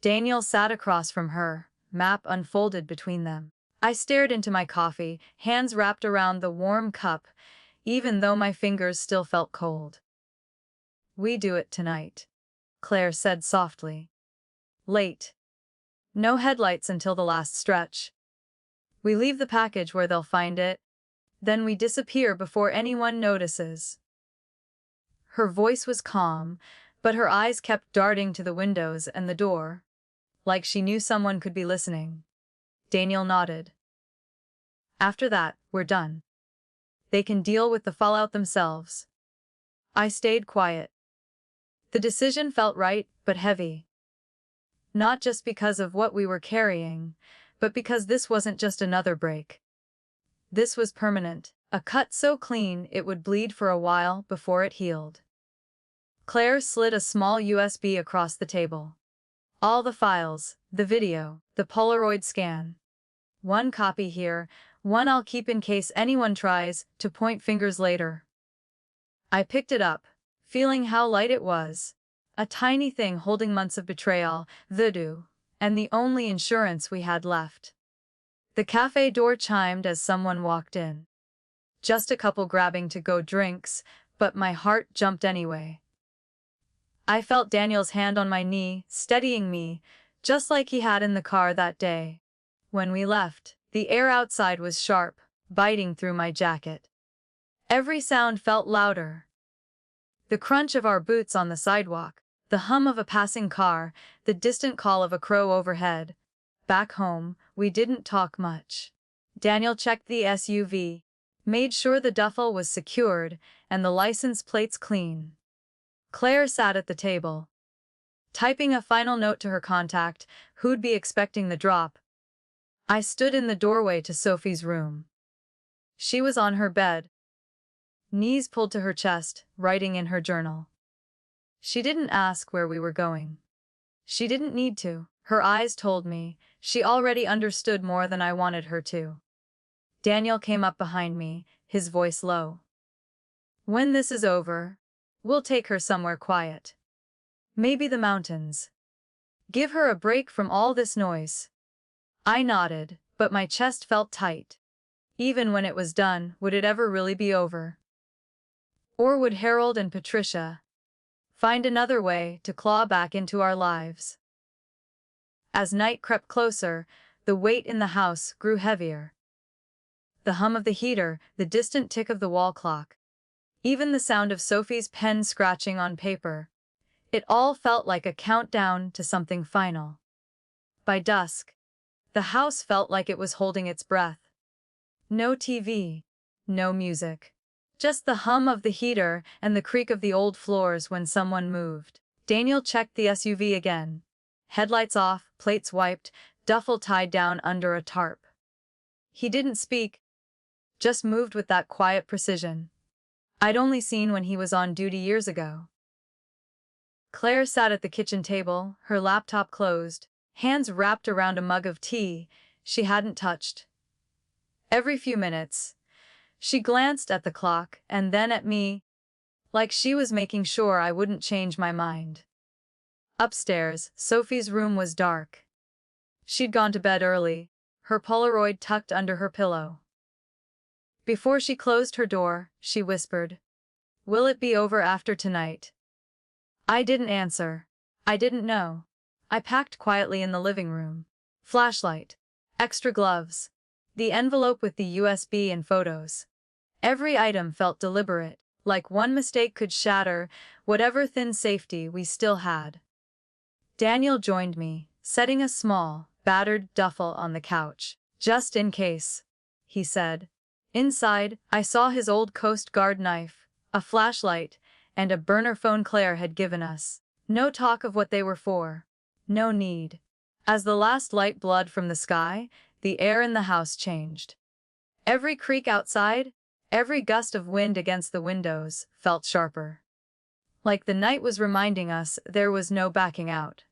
[SPEAKER 1] Daniel sat across from her, map unfolded between them. I stared into my coffee, hands wrapped around the warm cup, even though my fingers still felt cold. We do it tonight, Claire said softly. Late. No headlights until the last stretch. We leave the package where they'll find it, then we disappear before anyone notices. Her voice was calm, but her eyes kept darting to the windows and the door, like she knew someone could be listening. Daniel nodded. After that, we're done. They can deal with the fallout themselves. I stayed quiet. The decision felt right, but heavy. Not just because of what we were carrying, but because this wasn't just another break. This was permanent, a cut so clean it would bleed for a while before it healed. Claire slid a small USB across the table. All the files, the video, the Polaroid scan. One copy here, one I'll keep in case anyone tries to point fingers later. I picked it up, feeling how light it was. A tiny thing holding months of betrayal, voodoo, and the only insurance we had left. The cafe door chimed as someone walked in. Just a couple grabbing to-go drinks, but my heart jumped anyway. I felt Daniel's hand on my knee, steadying me, just like he had in the car that day. When we left, the air outside was sharp, biting through my jacket. Every sound felt louder. The crunch of our boots on the sidewalk, the hum of a passing car, the distant call of a crow overhead. Back home, we didn't talk much. Daniel checked the SUV, made sure the duffel was secured and the license plates clean. Claire sat at the table, typing a final note to her contact, who'd be expecting the drop. I stood in the doorway to Sophie's room. She was on her bed, knees pulled to her chest, writing in her journal. She didn't ask where we were going. She didn't need to. Her eyes told me she already understood more than I wanted her to. Daniel came up behind me, his voice low. When this is over, we'll take her somewhere quiet. Maybe the mountains. Give her a break from all this noise. I nodded, but my chest felt tight. Even when it was done, would it ever really be over? Or would Harold and Patricia find another way to claw back into our lives? As night crept closer, the weight in the house grew heavier. The hum of the heater, the distant tick of the wall clock, even the sound of Sophie's pen scratching on paper. It all felt like a countdown to something final. By dusk, the house felt like it was holding its breath. No TV, no music. Just the hum of the heater and the creak of the old floors when someone moved. Daniel checked the SUV again. Headlights off, plates wiped, duffel tied down under a tarp. He didn't speak, just moved with that quiet precision I'd only seen when he was on duty years ago. Claire sat at the kitchen table, her laptop closed, hands wrapped around a mug of tea she hadn't touched. Every few minutes, she glanced at the clock and then at me, like she was making sure I wouldn't change my mind. Upstairs, Sophie's room was dark. She'd gone to bed early, her Polaroid tucked under her pillow. Before she closed her door, she whispered, "Will it be over after tonight?" I didn't answer. I didn't know. I packed quietly in the living room. Flashlight, extra gloves, the envelope with the USB and photos. Every item felt deliberate, like one mistake could shatter whatever thin safety we still had. Daniel joined me, setting a small, battered duffel on the couch. "Just in case," he said. Inside, I saw his old Coast Guard knife, a flashlight, and a burner phone Claire had given us. No talk of what they were for. No need. As the last light bled from the sky, the air in the house changed. Every creak outside, every gust of wind against the windows, felt sharper. Like the night was reminding us there was no backing out.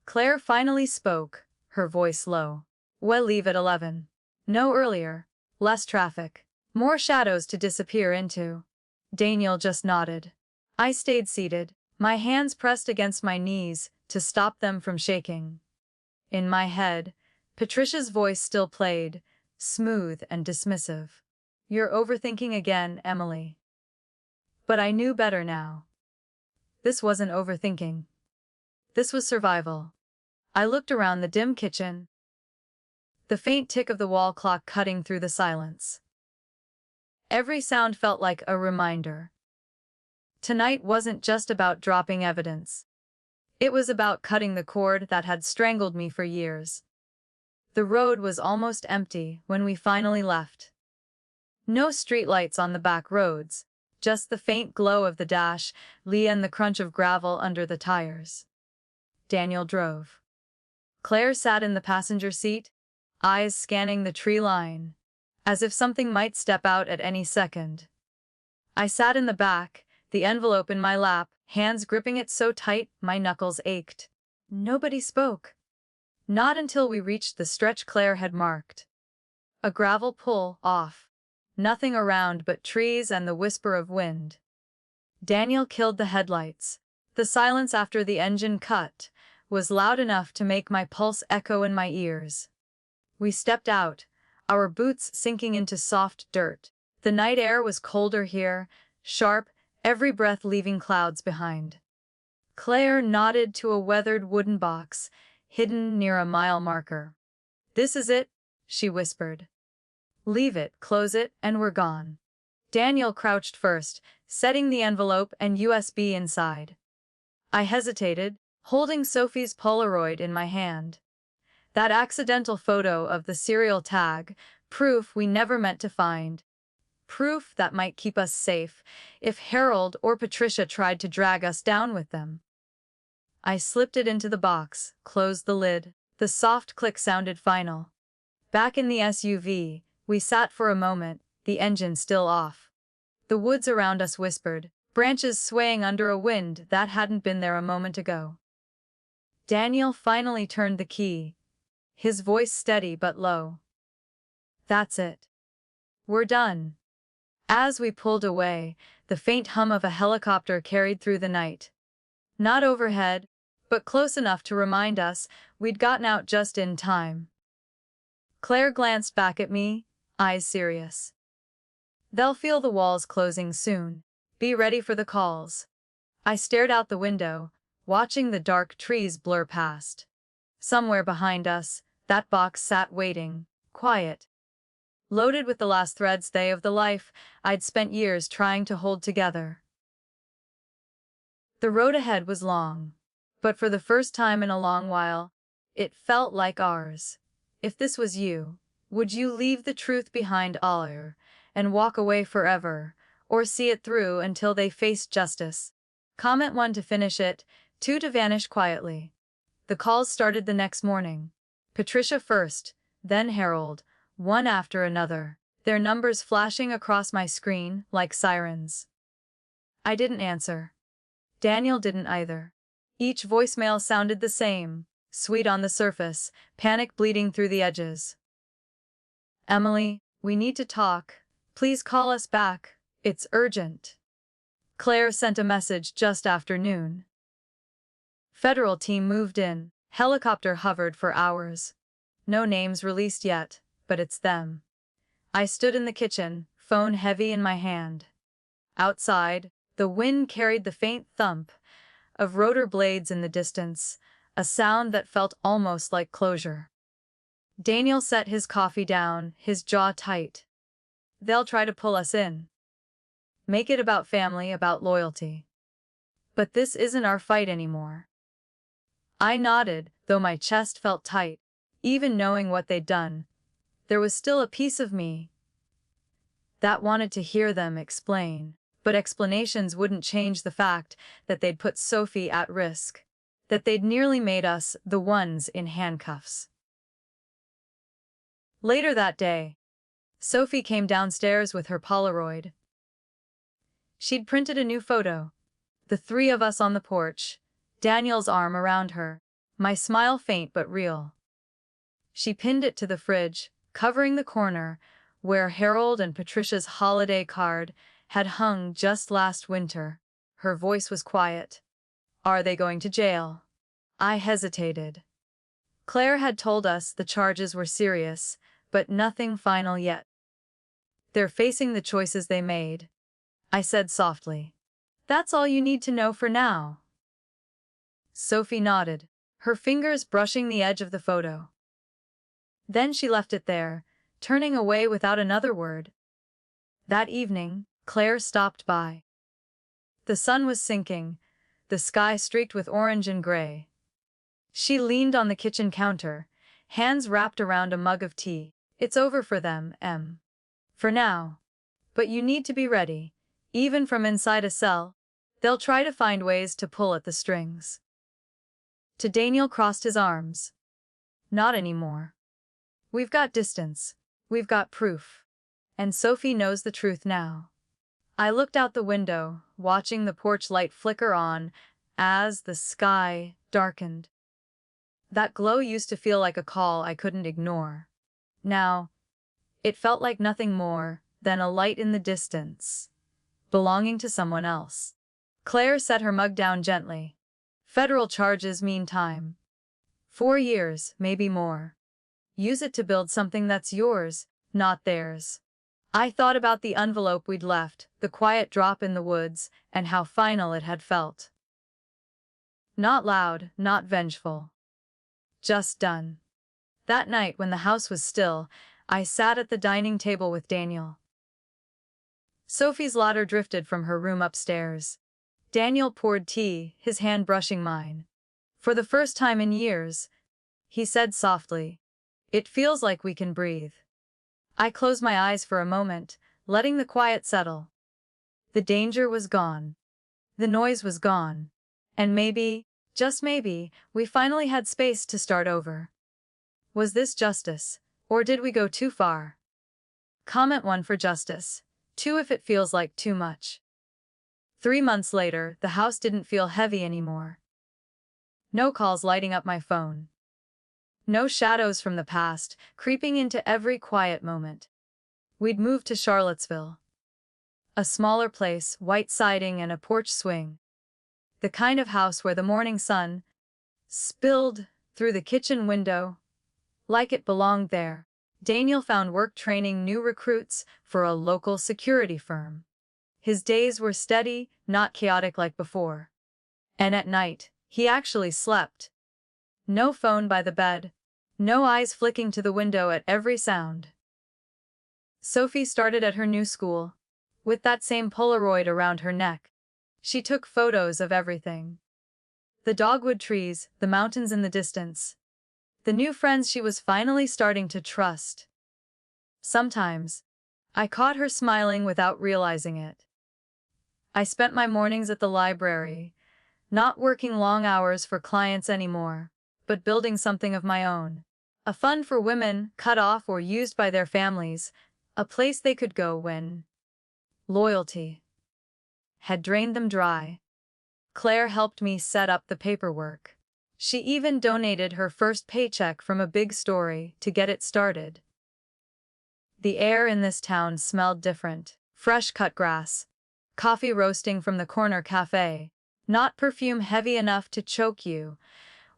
[SPEAKER 1] Claire finally spoke, her voice low. "We'll leave at 11. No earlier. Less traffic. More shadows to disappear into." Daniel just nodded. I stayed seated, my hands pressed against my knees to stop them from shaking. In my head, Patricia's voice still played, smooth and dismissive. "You're overthinking again, Emily." But I knew better now. This wasn't overthinking. This was survival. I looked around the dim kitchen, the faint tick of the wall clock cutting through the silence. Every sound felt like a reminder. Tonight wasn't just about dropping evidence. It was about cutting the cord that had strangled me for years. The road was almost empty when we finally left. No streetlights on the back roads, just the faint glow of the dash, Lee and the crunch of gravel under the tires. Daniel drove. Claire sat in the passenger seat, eyes scanning the tree line, as if something might step out at any second. I sat in the back, the envelope in my lap, hands gripping it so tight my knuckles ached. Nobody spoke. Not until we reached the stretch Claire had marked. A gravel pull-off. Nothing around but trees and the whisper of wind. Daniel killed the headlights. The silence after the engine cut was loud enough to make my pulse echo in my ears. We stepped out, our boots sinking into soft dirt. The night air was colder here, sharp, every breath leaving clouds behind. Claire nodded to a weathered wooden box, hidden near a mile marker. "This is it," she whispered. "Leave it, close it, and we're gone." Daniel crouched first, setting the envelope and USB inside. I hesitated, holding Sophie's Polaroid in my hand. That accidental photo of the serial tag, proof we never meant to find. Proof that might keep us safe if Harold or Patricia tried to drag us down with them. I slipped it into the box, closed the lid. The soft click sounded final. Back in the SUV, we sat for a moment, the engine still off. The woods around us whispered, branches swaying under a wind that hadn't been there a moment ago. Daniel finally turned the key, his voice steady but low. "That's it. We're done." As we pulled away, the faint hum of a helicopter carried through the night. Not overhead, but close enough to remind us we'd gotten out just in time. Claire glanced back at me, eyes serious. "They'll feel the walls closing soon. Be ready for the calls." I stared out the window, watching the dark trees blur past. Somewhere behind us, that box sat waiting, quiet. Loaded with the last threads of the life I'd spent years trying to hold together. The road ahead was long, but for the first time in a long while, it felt like ours. If this was you, would you leave the truth behind and walk away forever, or see it through until they faced justice? Comment 1 to finish it, 2 to vanish quietly. The calls started the next morning. Patricia first, then Harold, one after another, their numbers flashing across my screen like sirens. I didn't answer. Daniel didn't either. Each voicemail sounded the same, sweet on the surface, panic bleeding through the edges. Emily, we need to talk. Please call us back. It's urgent. Claire sent a message just after noon. Federal team moved in. Helicopter hovered for hours. No names released yet, but it's them. I stood in the kitchen, phone heavy in my hand. Outside, the wind carried the faint thump of rotor blades in the distance, a sound that felt almost like closure. Daniel set his coffee down, his jaw tight. They'll try to pull us in. Make it about family, about loyalty. But this isn't our fight anymore. I nodded, though my chest felt tight. Even knowing what they'd done, there was still a piece of me that wanted to hear them explain. But explanations wouldn't change the fact that they'd put Sophie at risk, that they'd nearly made us the ones in handcuffs. Later that day, Sophie came downstairs with her Polaroid. She'd printed a new photo, the three of us on the porch, Daniel's arm around her, my smile faint but real. She pinned it to the fridge, covering the corner where Harold and Patricia's holiday card had hung just last winter. Her voice was quiet. Are they going to jail? I hesitated. Claire had told us the charges were serious, but nothing final yet. They're facing the choices they made, I said softly. That's all you need to know for now. Sophie nodded, her fingers brushing the edge of the photo. Then she left it there, turning away without another word. That evening, Claire stopped by. The sun was sinking, the sky streaked with orange and gray. She leaned on the kitchen counter, hands wrapped around a mug of tea. It's over for them, Em. For now. But you need to be ready. Even from inside a cell, they'll try to find ways to pull at the strings. To Daniel crossed his arms. Not anymore. We've got distance. We've got proof. And Sophie knows the truth now. I looked out the window, watching the porch light flicker on as the sky darkened. That glow used to feel like a call I couldn't ignore. Now, it felt like nothing more than a light in the distance, belonging to someone else. Claire set her mug down gently. Federal charges mean time. 4 years, maybe more. Use it to build something that's yours, not theirs. I thought about the envelope we'd left, the quiet drop in the woods, and how final it had felt. Not loud, not vengeful. Just done. That night, when the house was still, I sat at the dining table with Daniel. Sophie's laughter drifted from her room upstairs. Daniel poured tea, his hand brushing mine. For the first time in years, he said softly, "It feels like we can breathe." I closed my eyes for a moment, letting the quiet settle. The danger was gone. The noise was gone. And maybe, just maybe, we finally had space to start over. Was this justice, or did we go too far? Comment 1 for justice, 2 if it feels like too much. 3 months later, the house didn't feel heavy anymore. No calls lighting up my phone. No shadows from the past, creeping into every quiet moment. We'd moved to Charlottesville. A smaller place, white siding and a porch swing. The kind of house where the morning sun spilled through the kitchen window, like it belonged there. Daniel found work training new recruits for a local security firm. His days were steady, not chaotic like before. And at night, he actually slept. No phone by the bed. No eyes flicking to the window at every sound. Sophie started at her new school, with that same Polaroid around her neck. She took photos of everything. The dogwood trees, the mountains in the distance. The new friends she was finally starting to trust. Sometimes, I caught her smiling without realizing it. I spent my mornings at the library, not working long hours for clients anymore, but building something of my own. A fund for women cut off or used by their families, a place they could go when loyalty had drained them dry. Claire helped me set up the paperwork. She even donated her first paycheck from a big story to get it started. The air in this town smelled different. Fresh cut grass, coffee roasting from the corner cafe, not perfume heavy enough to choke you,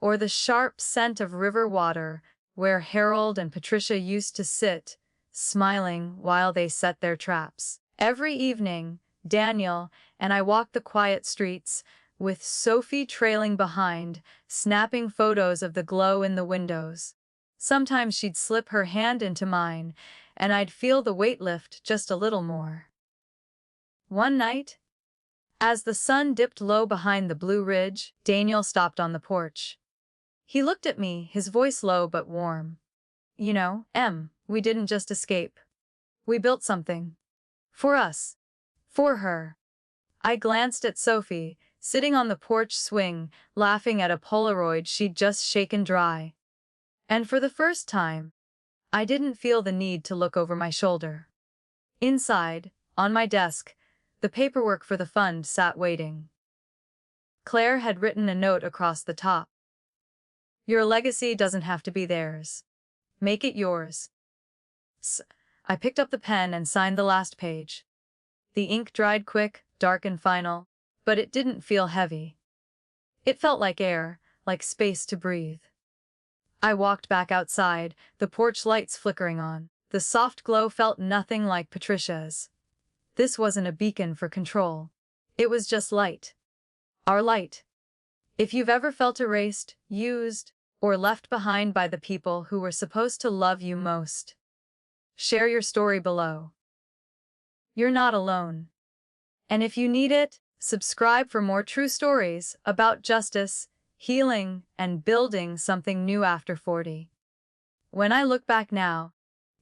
[SPEAKER 1] or the sharp scent of river water where Harold and Patricia used to sit, smiling while they set their traps. Every evening, Daniel and I walked the quiet streets, with Sophie trailing behind, snapping photos of the glow in the windows. Sometimes she'd slip her hand into mine, and I'd feel the weight lift just a little more. One night, as the sun dipped low behind the Blue Ridge, Daniel stopped on the porch. He looked at me, his voice low but warm. You know, we didn't just escape. We built something. For us. For her. I glanced at Sophie, sitting on the porch swing, laughing at a Polaroid she'd just shaken dry. And for the first time, I didn't feel the need to look over my shoulder. Inside, on my desk, the paperwork for the fund sat waiting. Claire had written a note across the top. Your legacy doesn't have to be theirs. Make it yours. I picked up the pen and signed the last page. The ink dried quick, dark and final, but it didn't feel heavy. It felt like air, like space to breathe. I walked back outside, the porch lights flickering on. The soft glow felt nothing like Patricia's. This wasn't a beacon for control. It was just light. Our light. If you've ever felt erased, used, or left behind by the people who were supposed to love you most, share your story below. You're not alone. And if you need it, subscribe for more true stories about justice, healing, and building something new after 40. When I look back now,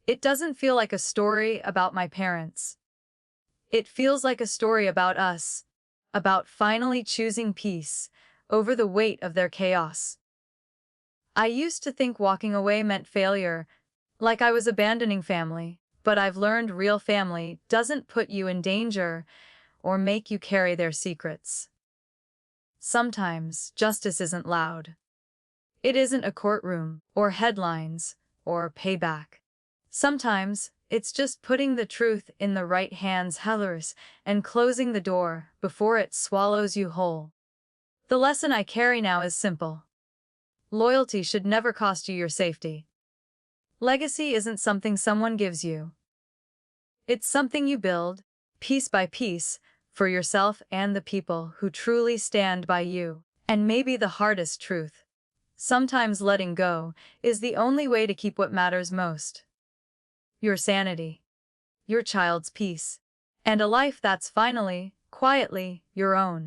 [SPEAKER 1] it doesn't feel like a story about my parents. It feels like a story about us, about finally choosing peace over the weight of their chaos. I used to think walking away meant failure, like I was abandoning family, but I've learned real family doesn't put you in danger or make you carry their secrets. Sometimes justice isn't loud. It isn't a courtroom, or headlines, or payback. Sometimes it's just putting the truth in the right hands and closing the door before it swallows you whole. The lesson I carry now is simple. Loyalty should never cost you your safety. Legacy isn't something someone gives you. It's something you build, piece by piece, for yourself and the people who truly stand by you. And maybe the hardest truth. Sometimes letting go is the only way to keep what matters most. Your sanity. Your child's peace. And a life that's finally, quietly, your own.